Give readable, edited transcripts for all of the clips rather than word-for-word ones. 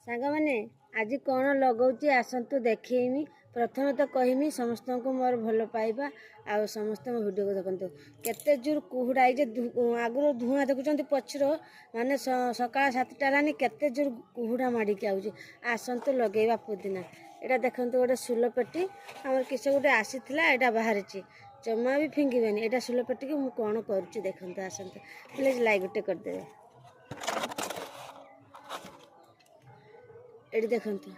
सांग मैंने आज कौन लगौची आसतु देखेमी। प्रथम तो कहमी समस्त को मोर भल पाइबा आ समस्त मो भिडियो को देखते केते जोर कुहुड़ाई आगुरी धुआं देखुं पछर माने सकाळ 7टा रानी केते जोर कुहुड़ा माड़िकी आउची। आसतु लगेवा पुदीना एटा देखते गोटे सुलपेटी आम किस गोटे आसीला एटा बाहरी जमा भी फिंगेनि एटा सुलपेटी की मुझे कौन करुच्ची देखते आसतु प्लीज लाइक गोटे करदे। एटी देखते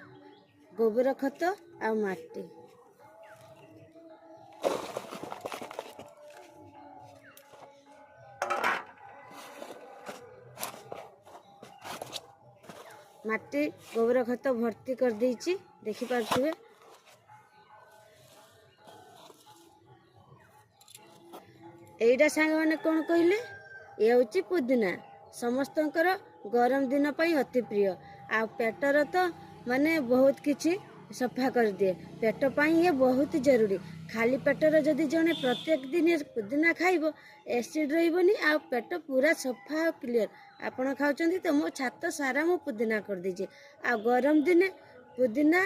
गोबर खत आ माटी माटी गोबर खत भर्ती कर देइछि देखि पारथिबे। एइटा सांग माने कौन कहले ये हूँ पुदीना समस्तंकर गरम दिन पर अति प्रिय आ पेटर तो माने बहुत किछि सफा कर दिए पेट पाई ये बहुत जरूरी। खाली पेटर जदि जने प्रत्येक दिन पुदीना खाइबो एसिड रहिबनी आ पेट पूरा सफा क्लियर। आपण खाउचंदी तो मो छात सारा मो पुदीना कर दीजिए आ गरम दिने पुदीना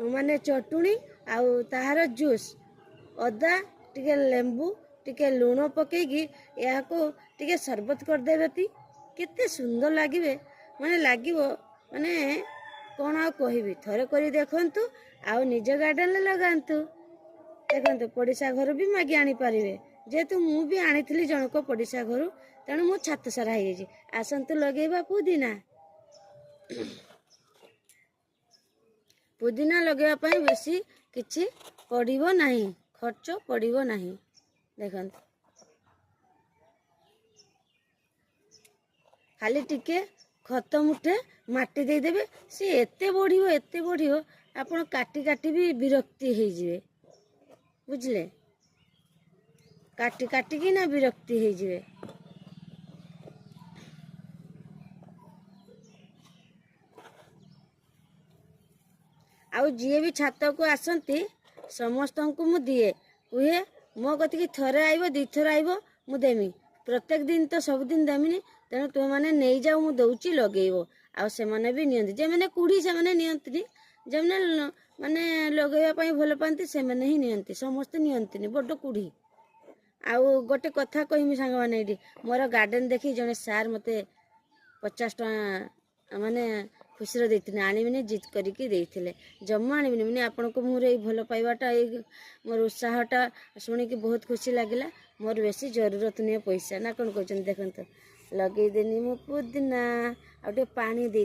माने चटुणी आ ताहार जूस अदा टिके लेंबू टिके लुण पकेगी या टिके शरबत कर देबेती केते सुंदर लागिबे माने लागिबो माने कौन आ कहबी थरे करी देखंतु आ निज गार्डन ले लगांतु देखंतु पड़िसा घर भी मागी आनी पारिबे जेतु मु भी आनीथिली जनको पड़िसा घर तेणु मो छात सारा हो जाइए। आसंतु लगेबा पुदीना पुदीना लगेबा पई बेसी किछि पड़िबो नाही खर्च पड़िबो नाही। देखंतु खाली टिके खत मुठे माटी दे देबे सी एते बढ़ियो आपण काटी काटी भी विरक्ति हो जिवे बुझले काटी काटी की ना विरक्ति हो जिवे। आउ जी भी छात को आसती समस्त को मु दिए कहे मो कति थरे आइब दी थर आइब मु देमी प्रत्येक दिन तो सबुदिन देमिनी तेणु तुम मैंने नहीं जाओ मु दौची लगेब आ से माने भी नियंती जे मैंने कुड़ी से माने नियंती जे माने लगेबा भल पाती से माने ही नियंती समस्ते नियंती बड़ कुड़ी। आउ गोटे कथा कहमी सांग मैंने ये मोर गार्डन देखी जड़े सार मते 50 टଙ୍କା माने खुशी देते आनिबिनी जिद करके देते जमा आनिबिनी मैंने आपण को मोर ये भल पाइबाटा मोर उत्साहटा शुणिकी बहुत खुशी लगिला। मोर बेसी जरूरत नहीं पैसा ना कौन कहते देखते लगे देनी मो पुदीना आ पानी दे।